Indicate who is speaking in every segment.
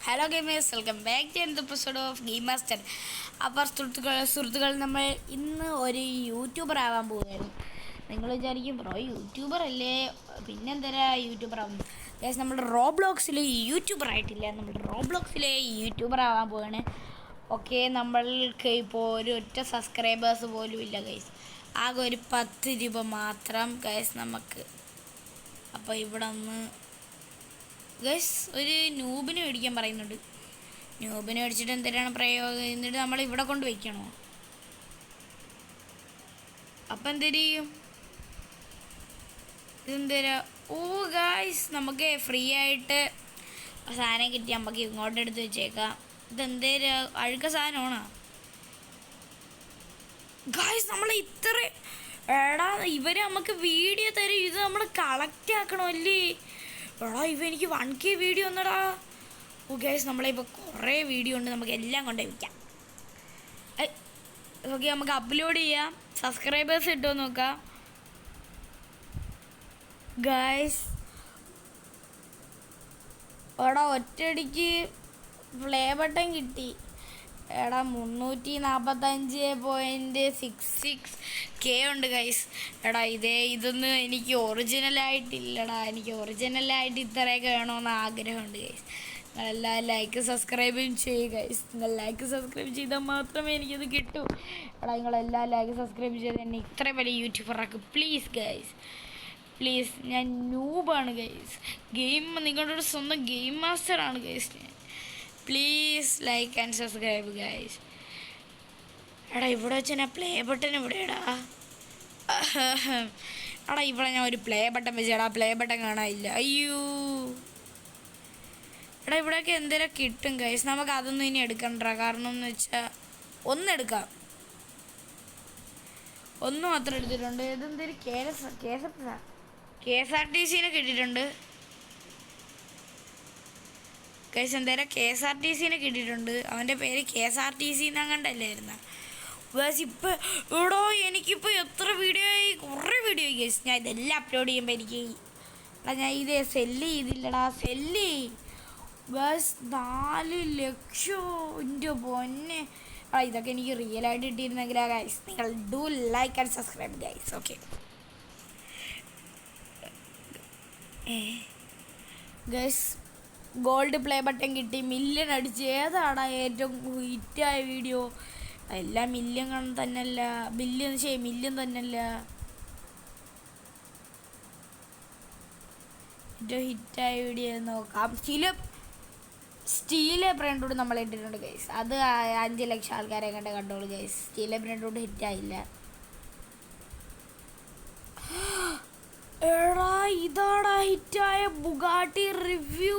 Speaker 1: Hello gamers, welcome back to an episode of game master. അപ്പോൾ സുഹൃത്തുക്കൾ നമ്മൾ ഇന്ന് ഒരു യൂട്യൂബർ ആവാൻ പോവുകയാണ്. നിങ്ങൾ വിചാരിക്കും ബ്രോ യൂട്യൂബർ അല്ലേ, പിന്നെന്തരാ യൂട്യൂബർ ആവുന്നത്? ഗൈസ്, നമ്മുടെ റോബ്ലോക്സിൽ യൂട്യൂബർ ആയിട്ടില്ല, നമ്മുടെ റോബ്ലോക്സിലെ യൂട്യൂബർ ആവാൻ പോവുകയാണ്. ഓക്കെ, നമ്മൾക്ക് ഇപ്പോൾ ഒരു ഒറ്റ സബ്സ്ക്രൈബേഴ്സ് പോലും ഇല്ല ഗൈസ്, ആകെ ഒരു 10 രൂപ മാത്രം ഗൈസ് നമുക്ക്. അപ്പോൾ ഇവിടെ ഒന്ന് ഗൈസ് ഒരു നൂബിനെ മേടിക്കാൻ പറയുന്നുണ്ട്. നൂബിനെ മേടിച്ചിട്ട് എന്തിനാണ് പ്രയോഗം? എന്നിട്ട് നമ്മൾ ഇവിടെ കൊണ്ട് വയ്ക്കണോ? അപ്പം എന്തെങ്കിലും ചെയ്യും? ഇതെന്തരാ? ഓ ഗൈസ്, നമുക്ക് ഫ്രീ ആയിട്ട് സാധനം കിട്ടി, നമുക്ക് ഇങ്ങോട്ട് എടുത്ത് വെച്ചേക്കാം. ഇതെന്തേരാ അഴുക്ക സാധനമാണോ ഗൈസ്? നമ്മൾ ഇത്ര എടാ ഇവർ നമുക്ക് വീഡിയോ തരും, ഇത് നമ്മൾ കളക്ട് ആക്കണമല്ലേ? എടാ എനിക്ക് 1K വീഡിയോ ഒന്നടാ. ഓ ഗൈസ്, നമ്മളിപ്പോൾ കുറേ വീഡിയോ ഉണ്ട്, നമുക്ക് എല്ലാം കൊണ്ടേ വയ്ക്കാം. ഓക്കെ, നമുക്ക് അപ്ലോഡ് ചെയ്യാം. സബ്സ്ക്രൈബേഴ്സ് ഇട്ടോ നോക്കാം ഗൈസ്. എടാ ഒറ്റയടിക്ക് പ്ലേ ബട്ടൺ കിട്ടി. എടാ 345.66K ഉണ്ട് ഗൈസ്. എടാ ഇതൊന്നും എനിക്ക് ഒറിജിനലായിട്ടില്ലടാ. എനിക്ക് ഒറിജിനലായിട്ട് ഇത്രയൊക്കെ വേണമെന്ന് ആഗ്രഹമുണ്ട് ഗൈസ്. നിങ്ങളെല്ലാം ലൈക്ക് സബ്സ്ക്രൈബും ചെയ്യുക ഗൈസ്. നിങ്ങൾ ലൈക്ക് സബ്സ്ക്രൈബ് ചെയ്താൽ മാത്രമേ എനിക്കത് കിട്ടൂ. എടാ നിങ്ങളെല്ലാം ലൈക്ക് സബ്സ്ക്രൈബ് ചെയ്ത് എന്നെ ഇത്ര വലിയ യൂട്യൂബറാക്കും പ്ലീസ് ഗൈസ്, പ്ലീസ്. ഞാൻ നൂബാണ് ഗൈസ്, നിങ്ങളുടെ സ്വന്തം ഗെയിം മാസ്റ്ററാണ് ഗൈസ് ഞാൻ. Please like and subscribe guys. എടാ ഇവിടെ വെച്ച് ഞാൻ പ്ലേ ബട്ടൺ ഇവിടെടാ. എടാ ഇവിടെ ഞാൻ ഒരു പ്ലേ ബട്ടൺ വെച്ചേടാ, പ്ലേ ബട്ടൺ കാണാനില്ല. അയ്യോ എടാ ഇവിടെയൊക്കെ എന്തേലും കിട്ടും ഗൈസ്, നമുക്ക് അതൊന്നും ഇനി എടുക്കണ്ട. കാരണം എന്ന് വെച്ചാൽ ഒന്നെടുക്കാം, ഒന്ന് മാത്രം എടുത്തിട്ടുണ്ട്. ഇതെന്തൊരു KSRTC കിട്ടിയിട്ടുണ്ട് ഗൈസ്. എന്തേലും KSRTC കിട്ടിയിട്ടുണ്ട്. അവൻ്റെ പേര് KSRTC എന്നങ്ങണ്ടല്ലായിരുന്ന ഗൈസ്. ഇപ്പം എടോ എനിക്കിപ്പോൾ എത്ര വീഡിയോ ആയി, കുറേ വീഡിയോ ആയി ഗൈസ്. ഞാൻ ഇതെല്ലാം അപ്ലോഡ് ചെയ്യുമ്പോൾ എനിക്ക് ഞാൻ ഇത് സെല്ല് ചെയ്തില്ലടാ. സെല്ല് ഗൈസ് 4 ലക്ഷം എൻ്റെ പൊന്നെ. ഇതൊക്കെ എനിക്ക് റിയലായിട്ട് കിട്ടിയിരുന്നെങ്കിലാ ഗൈസ്. നിങ്ങൾ do like and subscribe guys. Okay guys, gold play button കിട്ടി, മില്യൺ അടിച്ച്. ഏതാടാ ഏറ്റവും ഹിറ്റായ വീഡിയോ? എല്ലാം മില്യൺ തന്നെയല്ല, മില്യൺ തന്നെയല്ല. ഏറ്റവും ഹിറ്റായ വീഡിയോ നോക്കാം. സ്റ്റീലെ ബ്രാൻഡോട് നമ്മൾ ഇട്ടിട്ടുണ്ട് ഗൈസ്. അത് 5 ലക്ഷം ആൾക്കാരെ കണ്ടോളൂ ഗൈസ്. സ്റ്റീലെ ബ്രാൻഡോട് ഹിറ്റായില്ല. എടാ ഇതാടാ ഹിറ്റായ ബുഗാട്ടി റിവ്യൂ.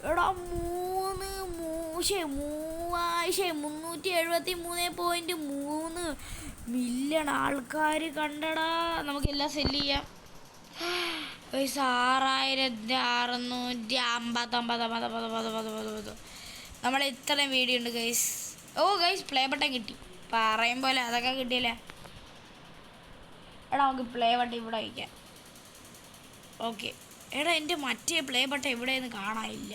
Speaker 1: എടാ 373.3 മില്യൺ ആൾക്കാർ കണ്ടടാ. നമുക്കെല്ലാം സെല്ല് ചെയ്യാം. 6650 നമ്മൾ ഇത്രയും വീഡിയോ ഉണ്ട് ഗൈസ്. ഓ ഗൈസ്, പ്ലേ ബട്ടൺ കിട്ടി. പറയും പോലെ അതൊക്കെ കിട്ടിയില്ല. എടാ നമുക്ക് പ്ലേ ബട്ടൺ ഇവിടെ വയ്ക്കാം. ഓക്കെ എടാ, എൻ്റെ മറ്റേ പ്ലേ ബട്ടൺ എവിടെയെന്ന് കാണാനില്ല.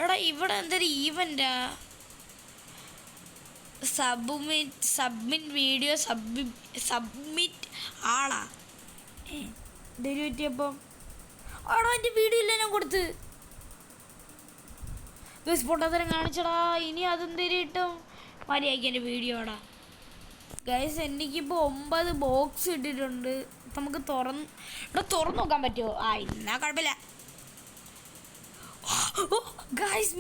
Speaker 1: എടാ ഇവിടെ എന്തൊരു ഈവൻ്റാ? സബ്മിറ്റ് വീഡിയോ സബ്മിറ്റ് ആളാ പറ്റിയപ്പം. ആടാ എൻ്റെ വീഡിയോ ഇല്ല ഞാൻ കൊടുത്ത് ഗൈസ്. പൊട്ടത്തരം കാണിച്ചടാ. ഇനി അതെന്തേലും കിട്ടും മര്യാദയ്ക്ക് എൻ്റെ വീഡിയോടാ ഗൈസ്. എനിക്കിപ്പോൾ 9 ബോക്സ് ഇട്ടിട്ടുണ്ട്. നമുക്ക് തുറന്ന് നോക്കാൻ പറ്റുമോ? എന്നാ കുഴപ്പമില്ല. ഗൈസ്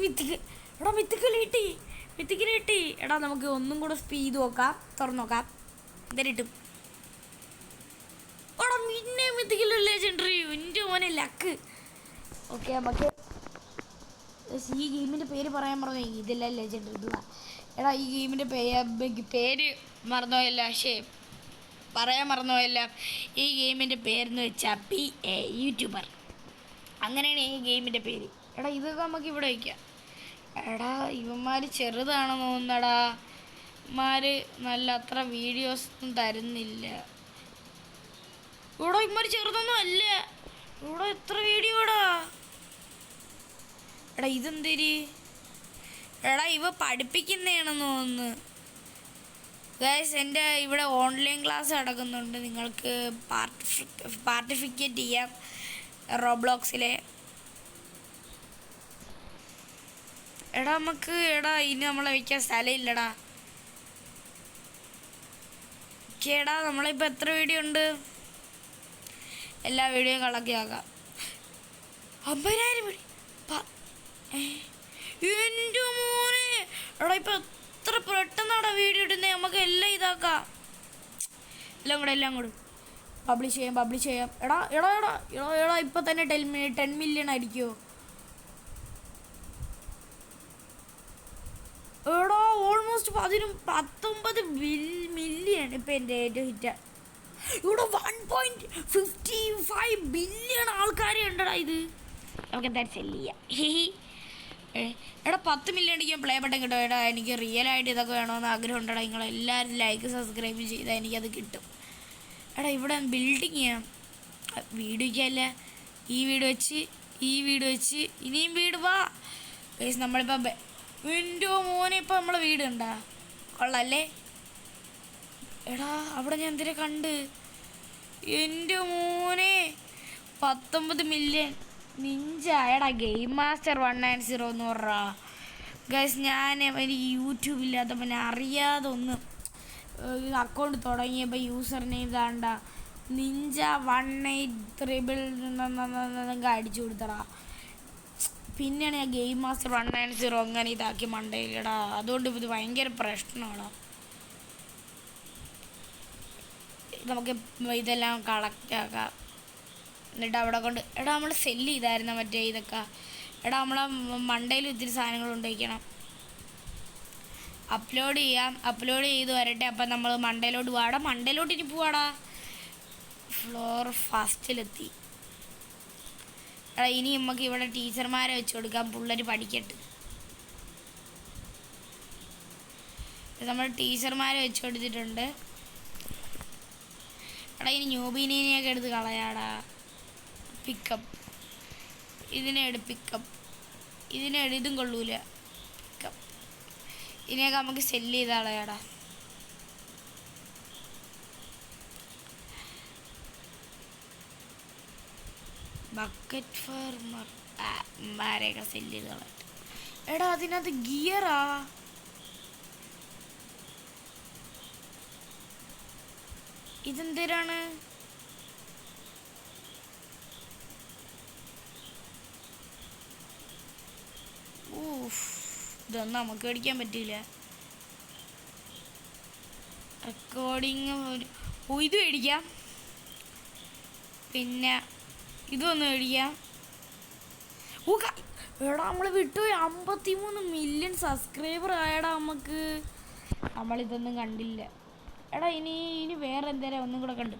Speaker 1: മിത്തിക്കൽ കിട്ടി. എടാ നമുക്ക് ഒന്നും കൂടെ സ്പീഡ് നോക്കാം, തുറന്ന് നോക്കാം എന്തേലും കിട്ടും. എടാ പിന്നെ മിത്തിക്കൽ ലെജൻഡറി, എൻ്റെ മോനെ ലക്ക്. ഓക്കെ നമുക്ക് ഈ ഗെയിമിൻ്റെ പേര് പറയാൻ മറന്നു. ഇതെല്ലാം ലെജൻഡറി ഇതാ. എടാ ഈ ഗെയിമിൻ്റെ പേര് മറന്നുപോയല്ല, പറയാൻ മറന്നുപോയല്ല. ഈ ഗെയിമിൻ്റെ പേരെന്ന് വെച്ചാൽ PA യൂട്യൂബർ, അങ്ങനെയാണ് ഈ ഗെയിമിൻ്റെ പേര്. എടാ ഇതൊക്കെ നമുക്ക് ഇവിടെ വയ്ക്കാം. എടാ ഇവന്മാർ ചെറുതാണെന്ന് തോന്നുന്നടാ. ഇവന്മാർ നല്ല അത്ര വീഡിയോസൊന്നും തരുന്നില്ല. ഇവിടെ ഇവന്മാർ ചെറുതൊന്നും അല്ല. ഇവിടെ എത്ര വീഡിയോടാ. എടാ ഇതെന്തേര്? എടാ ഇവ പഠിപ്പിക്കുന്നതാണെന്ന് തോന്നുന്നു. ഗൈസ് എൻ്റെ ഇവിടെ ഓൺലൈൻ ക്ലാസ് നടക്കുന്നുണ്ട്. നിങ്ങൾക്ക് പാർട്ടിസിപ്പേറ്റ് ചെയ്യാം റോബ്ലോക്സിലെ. എടാ നമുക്ക് ഇനി നമ്മളെ വയ്ക്കാൻ സ്ഥലമില്ലടാ. കേടാ നമ്മളിപ്പോൾ എത്ര വീഡിയോ ഉണ്ട്? എല്ലാ വീഡിയോയും കളക്കിയാക്കാം. 50,000 വീഡിയോ. എൻ്റെ മോനെ എടാ ഇപ്പം എത്ര പെട്ടെന്നാടാ വീഡിയോ ഇടുന്നത്. നമുക്ക് എല്ലാം ഇതാക്കാം. എല്ലാം കൂടെ പബ്ലിഷ് ചെയ്യാം. എടാ ഇപ്പം തന്നെ 10 മില്യൺ ആയിരിക്കുമോ? എടാ ഓൾമോസ്റ്റ് 19 മില്യൺ ഇപ്പം എൻ്റെ ഏറ്റവും ഹിറ്റ്. ഇവിടെ 1.55 ബില്യൺ ആൾക്കാരെ ഉണ്ടടാ. ഇത് നമുക്ക് എന്തായാലും സെല്ല് ചെയ്യാം. എടാ 10 മില്യൺ അടിക്കാൻ പ്ലേ ബട്ടൺ കിട്ടും. എടാ എനിക്ക് റിയലായിട്ട് ഇതൊക്കെ വേണമെന്ന് ആഗ്രഹം ഉണ്ടടാ. നിങ്ങളെല്ലാവരും ലൈക്ക് സബ്സ്ക്രൈബ് ചെയ്താൽ എനിക്കത് കിട്ടും. എടാ ഇവിടെ ബിൽഡിങ് ചെയ്യാം. വീഡിയോയ്ക്കല്ല, ഈ വീട് വെച്ച് ഇനിയും വീട് വാ. നമ്മളിപ്പോൾ എൻ്റെ മോനെ ഇപ്പം നമ്മളെ വീട് കണ്ടാ കൊള്ളാല്ലേ? എടാ അവിടെ ഞാൻ എന്തിനാ കണ്ട്. എൻ്റെ മോനെ 19 മില്യൺ നിഞ്ച. എടാ ഗെയിം മാസ്റ്റർ 190 എന്ന് പറഞ്ഞാ ഗൈസ്. എനിക്ക് യൂട്യൂബ് ഇല്ലാത്തപ്പോൾ ഞാൻ അറിയാതെ ഒന്ന് അക്കൗണ്ട് തുടങ്ങിയപ്പോൾ യൂസർ നെയിം താണ്ട നിഞ്ച 183 അടിച്ചു കൊടുത്തടാ. പിന്നെയാണ് ഞാൻ ഗെയിം മാസ്റ്റർ 190 അങ്ങനെ ഇതാക്കി മണ്ടയിലിടാ. അതുകൊണ്ട് ഇത് ഭയങ്കര പ്രശ്നമാണ്. നമുക്ക് ഇതെല്ലാം കളക്റ്റ് ആക്കാം. എന്നിട്ട് അവിടെ കൊണ്ട് എടാ നമ്മൾ സെല്ല് ചെയ്തായിരുന്നു മറ്റേ ഇതൊക്കെ. എടാ നമ്മളെ മണ്ടയിൽ ഇത്തിരി സാധനങ്ങൾ ഉണ്ടായിരിക്കണം. അപ്ലോഡ് ചെയ്ത് വരട്ടെ. അപ്പം നമ്മൾ മണ്ടയിലോട്ട് പോവാടാ. മണ്ടയിലോട്ട് ഇനി പോവാടാ. ഫ്ലോർ ഫസ്റ്റിലെത്തി. എടാ ഇനി നമുക്ക് ഇവിടെ ടീച്ചർമാരെ വെച്ച് കൊടുക്കാം. പിള്ളേർ പഠിക്കട്ടെ. നമ്മൾ ടീച്ചർമാരെ വെച്ച് കൊടുത്തിട്ടുണ്ട്. എടാ ഇനി ന്യൂബീനിയൊക്കെ എടുത്ത് കളയാടാ. പിക്കപ്പ് ഇതും കൊള്ളൂല. പിക്കപ്പ് ഇതിനെയൊക്കെ നമുക്ക് സെല്ല് ചെയ്ത് കളയാടാ. ബക്കറ്റ് ഫാർമർമാരെയൊക്കെ സെല്ല് ചെയ്ത് കളയട്ടെ. എടാ അതിനകത്ത് ഗിയറാ. ഇതെന്തിനാണ്? ഇതൊന്നും നമുക്ക് മേടിക്കാൻ പറ്റില്ല. റെക്കോർഡിങ് ഇത് മേടിക്കാം. പിന്നെ ഇതൊന്ന് മേടിക്കാം. എടാ നമ്മൾ വിട്ടുപോയി 53 മില്യൺ സബ്സ്ക്രൈബർ ആയടാ നമുക്ക്. നമ്മളിതൊന്നും കണ്ടില്ല. എടാ ഇനി വേറെ എന്തേലും ഒന്നും കൂടെ കണ്ടു.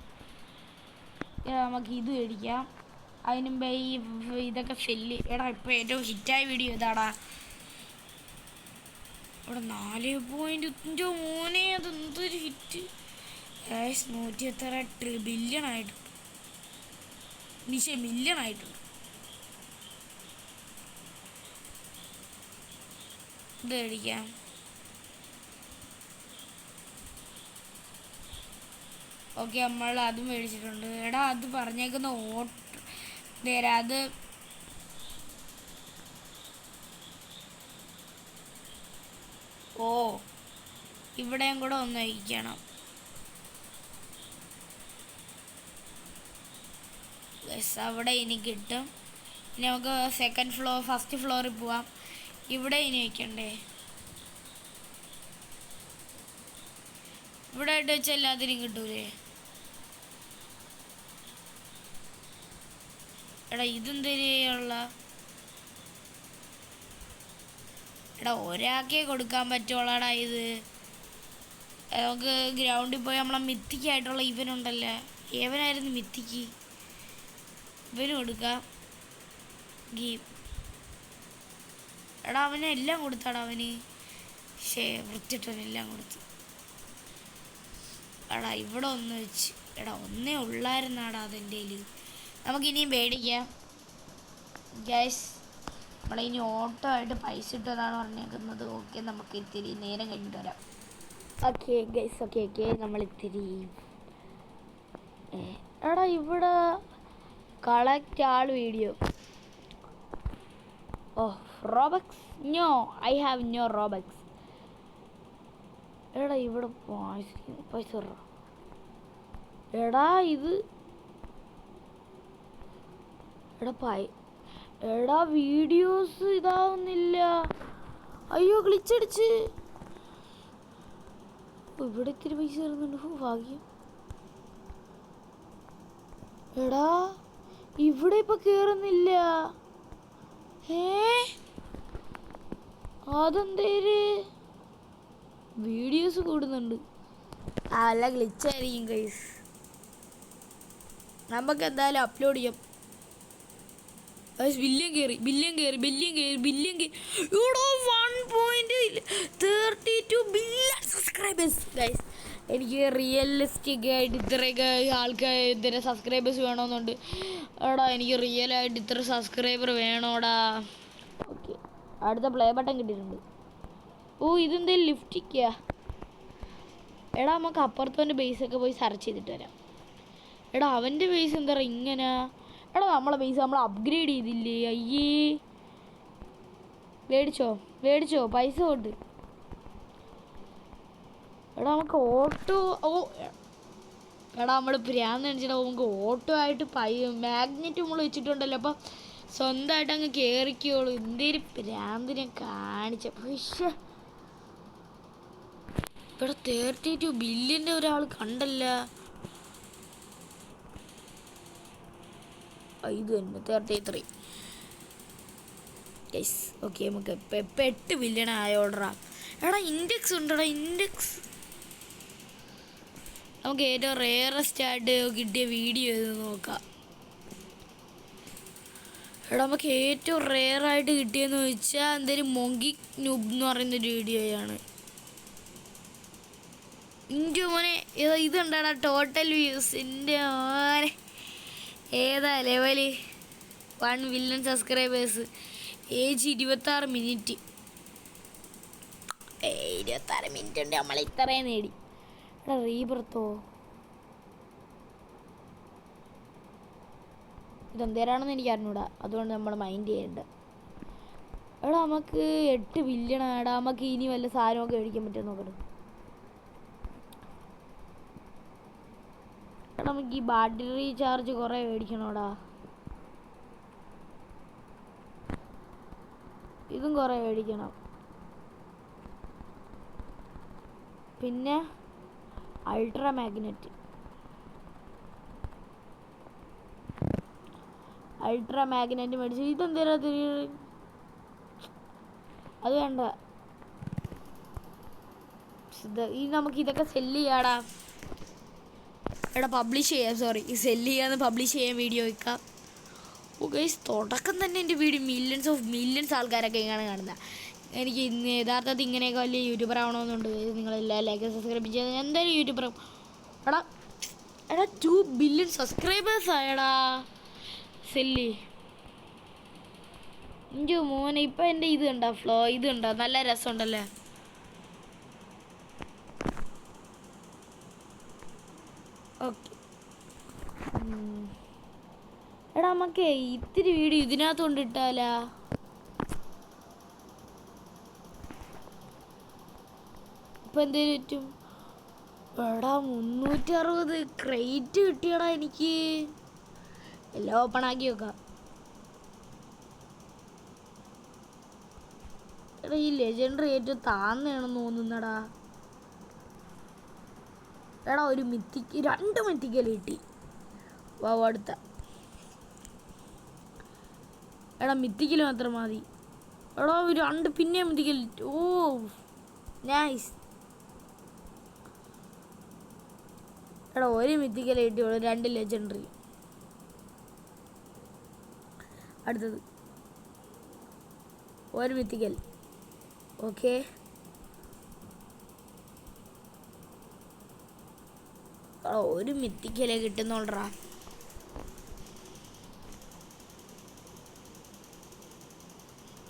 Speaker 1: നമുക്ക് ഇത് മേടിക്കാം. അതിന് മുമ്പേ ഇതൊക്കെ സെല്ല്. എടാ ഇപ്പോൾ ഏറ്റവും ഹിറ്റായ വീഡിയോ ഇതാടാ. ഇവിടെ 4.5 മോനെ അതെന്തൊരു ഹിറ്റ്. 108 ബില്യൺ ആയിട്ടുണ്ട്. മില്യൺ ആയിട്ടുണ്ട്. ഇത് മേടിക്കാം. ഓക്കെ നമ്മൾ അതും മേടിച്ചിട്ടുണ്ട്. എടാ അത് പറഞ്ഞേക്കുന്ന നേരാ. അത് ഇവിടെയും കൂടെ ഒന്ന് വയ്ക്കണം. അവിടെ ഇനി കിട്ടും. ഇനി നമുക്ക് ഫസ്റ്റ് ഫ്ലോറിൽ പോവാം. ഇവിടെ ഇനി വയ്ക്കണ്ടേ? ഇവിടെ ആയിട്ട് വെച്ചാൽ എല്ലാത്തിനും കിട്ടൂലേ? എടാ ഇതെന്തിനുള്ള? എടാ ഒരാൾക്കേ കൊടുക്കാൻ പറ്റുള്ളടാ ഇത്. നമുക്ക് ഗ്രൗണ്ടിൽ പോയി നമ്മളെ മിത്തിക്കായിട്ടുള്ള ഇവനുണ്ടല്ലോ. ഏവനായിരുന്നു മിത്തിക്ക്? ഇവന് കൊടുക്കാം. എടാ അവനെല്ലാം കൊടുത്താടാ. അവന് വൃത്തിട്ടവനെല്ലാം കൊടുത്തു. എടാ ഇവിടെ ഒന്ന് വെച്ച്. എടാ ഒന്നേ ഉള്ളായിരുന്നാടാ അതെൻ്റെ. നമുക്കിനിയും പേടിക്കാം ഗൈസ്. നമ്മളിനി ഓട്ടോ ആയിട്ട് പൈസ ഇട്ടതാണ് പറഞ്ഞേക്കുന്നത്. ഓക്കെ, നമുക്ക് ഇത്തിരി നേരം കഴിഞ്ഞിട്ട് വരാം. ഓക്കെ ഗൈസ്, ഓക്കെ നമ്മളിത്തിരി എടാ ഇവിടെ collect all video. Oh Robux, no I have no Robux. എടാ ഇവിടെ പൈസ എടാ ഇത് എടാ വീഡിയോസ് ഇതാവുന്നില്ല. അയ്യോ ഗ്ലിച്ചടിച്ച്. ഇവിടെ ഇത്തിരി പൈസ തരുന്നുണ്ട്, ഭാഗ്യം. എടാ ഇവിടെ ഇപ്പൊ കേറുന്നില്ല. അതെന്തേര് വീഡിയോസ് കൂടുന്നുണ്ട്. അല്ല ഗ്ലിച്ചായിരിക്കും ഗൈസ്. നമുക്ക് എന്തായാലും അപ്ലോഡ് ചെയ്യാം. ബില്യൺ കയറി. ഇവിടെ 1.32 ബില്യൺ സബ്സ്ക്രൈബേഴ്സ് ഗൈസ്. എനിക്ക് റിയലിസ്റ്റിക് ആയിട്ട് ഇത്രയൊക്കെ ആൾക്കാർ ഇത്ര സബ്സ്ക്രൈബേഴ്സ് വേണമെന്നുണ്ട്. എടാ എനിക്ക് റിയലായിട്ട് ഇത്ര സബ്സ്ക്രൈബർ വേണോടാ. ഓക്കെ, അടുത്ത പ്ലേ ബട്ടൺ കിട്ടിയിട്ടുണ്ട്. ഓ ഇതെന്തേലും ലിഫ്റ്റിക്കാ. എടാ നമുക്ക് അപ്പുറത്തവൻ്റെ ബേസൊക്കെ പോയി സെർച്ച് ചെയ്തിട്ട് വരാം. എടാ അവൻ്റെ ബേസ് എന്താ പറയുക ഇങ്ങനെ. എടാ നമ്മളെ ബേസ് നമ്മൾ അപ്ഗ്രേഡ് ചെയ്തില്ലേ. അയ്യേ മേടിച്ചോ പൈസ കൊണ്ട്. എടാ നമുക്ക് ഓട്ടോ എടാ നമ്മൾ ഭ്രാന്ത് കാണിച്ചിട്ട് നമുക്ക് ഓട്ടോ ആയിട്ട് മാഗ്നറ്റ് നമ്മൾ വെച്ചിട്ടുണ്ടല്ലോ. അപ്പം സ്വന്തമായിട്ട് അങ്ങ് കയറിക്കോളൂ. എന്തേലും ഭ്രാന്തിനെ കാണിച്ച. പക്ഷേ ഇവിടെ 32 ബില്യൻ്റെ ഒരാൾ കണ്ടല്ല. ഇത് തന്നെ 33. യെസ് ഓക്കെ, നമുക്ക് ഇപ്പം 8 ബില്യൺ ആയോടാ. എടാ ഇൻഡെക്സ് ഉണ്ടോടാ, ഇൻഡെക്സ്. നമുക്ക് ഏറ്റവും റെയറസ്റ്റ് ആയിട്ട് കിട്ടിയ വീഡിയോ ഇത് നോക്കാം. എടാ നമുക്ക് ഏറ്റവും റെയറായിട്ട് കിട്ടിയെന്ന് വെച്ചാൽ എന്തേലും മൊങ്കി ന്യൂബ് എന്ന് പറയുന്നൊരു വീഡിയോയാണ്. എൻ്റെ മോനെ ഇതുണ്ടാടാ ടോട്ടൽ വ്യൂസ്. എൻ്റെ മോനെ ഏതാ level. 1 billion subscribers. Age 26 minute. 26 minute ഉണ്ട്, നമ്മൾ ഇത്രയും നേടി. എടാ റീബർത്തോ ഇതെന്തേരാണെന്ന് എനിക്ക് അറിഞ്ഞൂടാ, അതുകൊണ്ട് നമ്മൾ മൈൻഡ് ചെയ്യേണ്ട. എടാ നമുക്ക് 8 ബില്യൺ ആടാ. നമുക്ക് ഇനി വല്ല സാധനമൊക്കെ മേടിക്കാൻ പറ്റുമോ നോക്കട്ടെ. എടാ നമുക്ക് ഈ ബാറ്ററി ചാർജ് കുറേ മേടിക്കണോടാ. ഇതും കുറേ മേടിക്കണം. പിന്നെ അൾട്രാ മാഗ്നറ്റ് മേടിച്ചു. ഇതെന്തേരാ അത് വേണ്ട. നമുക്ക് ഇതൊക്കെ സെല്ല് ചെയ്യാടാ. എടാ പബ്ലിഷ് ചെയ്യാം, സോറി സെല്ല് ചെയ്യാന്ന് പബ്ലിഷ് ചെയ്യാൻ വീഡിയോ വയ്ക്കാം. ഓ ഗൈസ്, തുടക്കം തന്നെ എൻ്റെ വീഡിയോ മില്യൺസ് ആൾക്കാരൊക്കെ ഇങ്ങനെ കാണുന്നത്. എനിക്ക് ഇന്ന് യഥാർത്ഥത്തിൽ ഇങ്ങനെയൊക്കെ വലിയ യൂട്യൂബർ ആവണമെന്നുണ്ട്. നിങ്ങളെല്ലാം ലൈക്ക് സബ്സ്ക്രൈബ് ചെയ്ത് എന്തായാലും യൂട്യൂബർ. എടാ 2 ബില്യൺ സബ്സ്ക്രൈബേഴ്സ് ആയടാ. സെല്ലി എൻ്റെ മോനെ. ഇപ്പം എൻ്റെ ഇത് കണ്ടോ, ഇത് കണ്ടോ, നല്ല രസമുണ്ടല്ലേ. ഓക്കെ എടാ നമുക്ക് ഇത്തിരി വീഡിയോ ഇതിനകത്ത് കൊണ്ടിട്ടാലാ. ഇപ്പം എന്തേലും പറ്റും. എടാ 360 ക്രേറ്റ് കിട്ടിയടാ എനിക്ക്. എല്ലാം ഓപ്പൺ ആക്കി വെക്കാം. എടാ ഈ ലെജൻഡറി ഏറ്റവും താന്നാണെന്ന് തോന്നുന്നടാ. എടാ ഒരു 2 മിത്തിക്കൽ കിട്ടി. വാ അടുത്ത. എടാ മിത്തിക്കൽ മാത്രം മതി. എടാ 2 പിന്നെ മിത്തിക്കൽ. ഓ നൈസ്. എടാ 1 മിത്തിക്കൽ കിട്ടിയുള്ളൂ, 2 ലെജൻഡറി. അടുത്തത് 1 മിത്തിക്കൽ. ഓക്കെ എടാ 1 മിത്തിക്കലേ കിട്ടുന്നുള്ളടാ.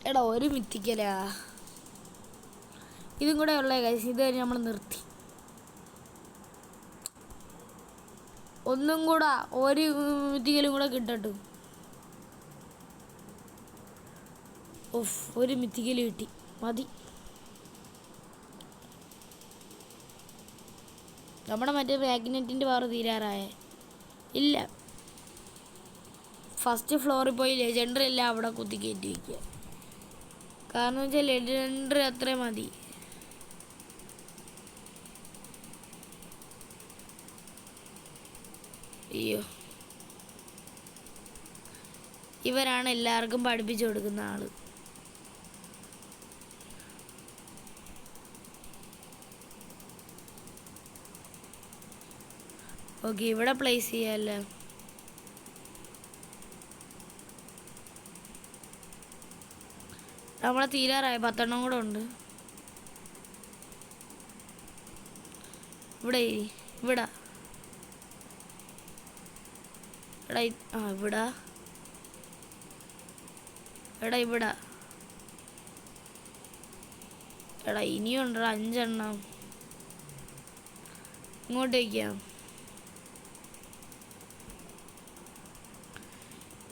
Speaker 1: എടാ ഒരു മിത്തിക്കലാ ഇതും കൂടെ ഉള്ള ഗൈസ്. ഇത് കഴിഞ്ഞ് നമ്മൾ നിർത്തി. ഒന്നും കൂടെ ഒരു മിത്തിക്കലും കൂടെ കിട്ടട്ടു. ഓഫ്, ഒരു മിത്തിക്കല് കിട്ടി, മതി. നമ്മുടെ മറ്റേ മാഗ്നറ്റിൻ്റെ പവർ തീരാറായ ഇല്ല. ഫസ്റ്റ് ഫ്ലോറിൽ പോയി ലെജൻഡറി എല്ലാം അവിടെ കുത്തി കയറ്റി വയ്ക്കുക. കാരണം വെച്ചാൽ ലെജൻഡറി അത്രേ മതി. അയ്യോ, ഇവരാണ് എല്ലാവർക്കും പഠിപ്പിച്ചു കൊടുക്കുന്ന ആള്. ഓക്കെ, ഇവിടെ പ്ലേസ് ചെയ്യാമല്ലേ. നമ്മളെ തീരാറായ 10 കൂടെ ഉണ്ട്. ഇവിടെ ഇവിടെ എടാ ഇവിടെ എടാ ഇവിടെ എടാ ഇനിയുണ്ടോ 5 എണ്ണം. ഇങ്ങോട്ട് വയ്ക്കാം.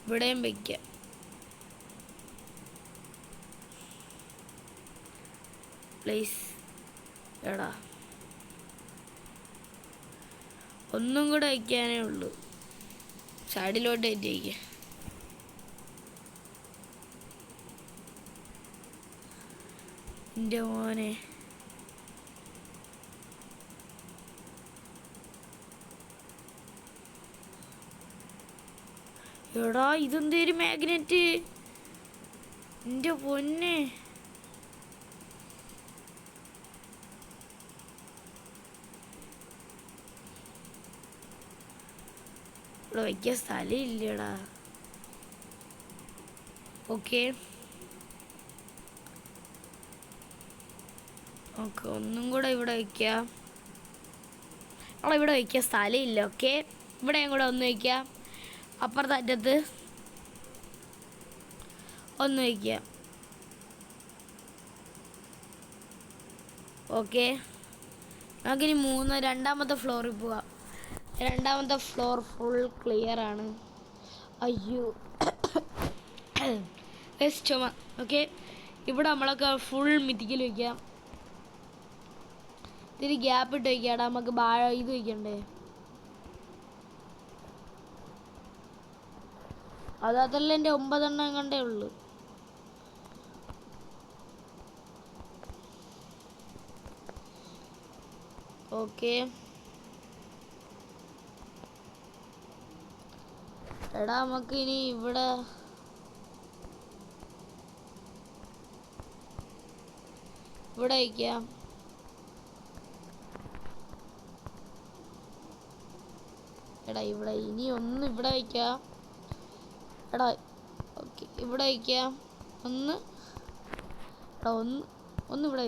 Speaker 1: ഇവിടെയും വയ്ക്കാം. പ്ലീസ് എടാ, ഒന്നും കൂടെ വയ്ക്കാനേ ഉള്ളൂ. സൈഡിലോട്ട് കയറ്റി വയ്ക്കാം. എൻ്റെ മോനെ, എടാ ഇതെന്തേരു മാഗ്നറ്റ്, എൻ്റെ പൊന്നെ. ഇവിടെ വയ്ക്കാൻ സ്ഥലം ഇല്ലടാ. ഓക്കെ ഓക്കെ, ഒന്നും കൂടെ ഇവിടെ വയ്ക്കാം. അവിടെ ഇവിടെ വയ്ക്കാൻ സ്ഥലം ഇല്ല. ഓക്കെ, ഇവിടെയും കൂടെ ഒന്ന് വയ്ക്കാം. അപ്പുറത്തെ അറ്റത്ത് ഒന്ന് വയ്ക്കാം. ഓക്കെ, നമുക്കിനി രണ്ടാമത്തെ ഫ്ലോറിൽ പോവാം. രണ്ടാമത്തെ ഫ്ലോർ ഫുൾ ക്ലിയർ ആണ്. അയ്യോ ചുമ. ഓക്കെ, ഇവിടെ നമ്മളൊക്കെ ഫുൾ മിത്തിക്കൽ വയ്ക്കാം. ഇത്തിരി ഗ്യാപ്പ് ഇട്ട് വയ്ക്കാടാ. നമുക്ക് ഇത് വയ്ക്കണ്ടേ? അതല്ല, എൻ്റെ 9 എണ്ണം കണ്ടേ ഉള്ളു. ഓക്കെ എടാ, നമുക്ക് ഇനി ഇവിടെ വയ്ക്കാം. എടാ ഇവിടെ ഇനി ഒന്ന് ഇവിടെ വയ്ക്കാം. എടാ ഓക്കെ, ഇവിടെ വയ്ക്കാം. എടാ ഒന്ന് ഇവിടെ.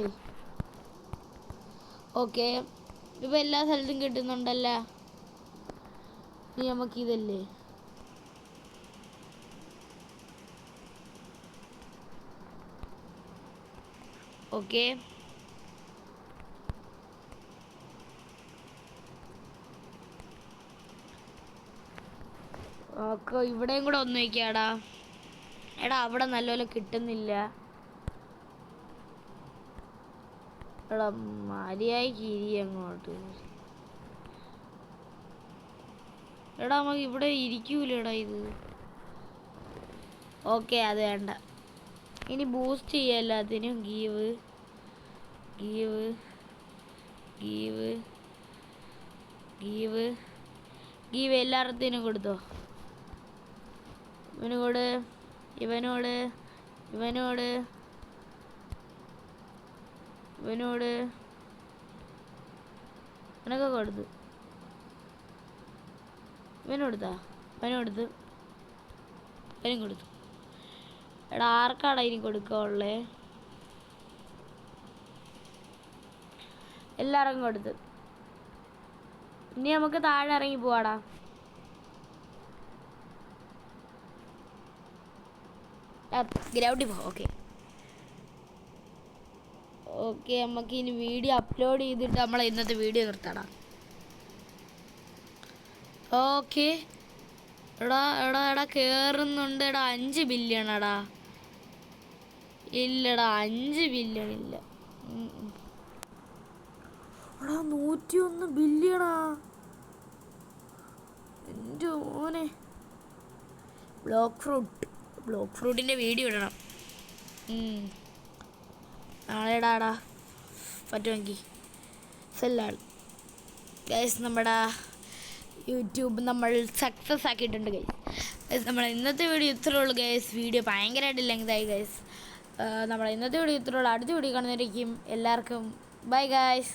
Speaker 1: ഓക്കെ, ഇപ്പം എല്ലാ സ്ഥലത്തും കിട്ടുന്നുണ്ടല്ലോ. ഇനി നമുക്കിതല്ലേ. ഓക്കെ, ഓക്കെ, ഇവിടെയും കൂടെ ഒന്ന് വയ്ക്കാടാ. എടാ അവിടെ നല്ലപോലെ കിട്ടുന്നില്ല. എടാ മര്യാദ കിരി അങ്ങോട്ട്. എടാ നമുക്ക് ഇവിടെ ഇരിക്കൂലടാ ഇത്. ഓക്കെ, അത് വേണ്ട. ഇനി ബൂസ്റ്റ് ചെയ്യാം എല്ലാത്തിനും. Give give give give give എല്ലായിടത്തിനും കൊടുത്തോ. ഇവനോട് ഇവനോട് ഇവനോട് ഇവനോട് ഇവനൊക്കെ കൊടുത്തു. ഇവനോടുത്താ ഇവനോടുത്ത് ഇവനും കൊടുത്തു. എടാ ആർക്കാടാ ഇനി കൊടുക്കാനുള്ളേ? എല്ലാവർക്കും കൊടുത്ത്. ഇനി നമുക്ക് താഴെ ഇറങ്ങി പോവാടാ. ഗ്രൗണ്ടിൽ പോ. ഓക്കെ, ഓക്കെ, നമുക്ക് ഇനി വീഡിയോ അപ്ലോഡ് ചെയ്തിട്ട് നമ്മളെ ഇന്നത്തെ വീഡിയോ നിർത്തണം. ഓക്കെ എടാ എടാ എടാ കയറുന്നുണ്ട്. എടാ 5 ബില്യൺ എടാ. ഇല്ലടാ 5 ബില്യൺ ഇല്ല. എടാ 101 ബില്യണാ. എൻ്റെ മോനെ. ബ്ലോക്ക് ഫ്രൂട്ടിൻ്റെ വീഡിയോ ഇടണം. നാളെ ഇടാടാ പറ്റുമെങ്കിൽ. സെല്ലാണ് ഗൈസ്, നമ്മുടെ യൂട്യൂബ് നമ്മൾ സക്സസ് ആക്കിയിട്ടുണ്ട് ഗൈസ്. നമ്മൾ ഇന്നത്തെ വീഡിയോ ഇത്രേ ഉള്ളൂ ഗൈസ്. വീഡിയോ ഭയങ്കരമായിട്ട് ലെങ്തായി ഗൈസ്. നമ്മുടെ ഇന്നത്തെ വീഡിയോ ഇത്രേ ഉള്ളൂ. അടുത്ത വീഡിയോ കാണുന്നതായിരിക്കും. എല്ലാവർക്കും ബൈ ഗൈസ്.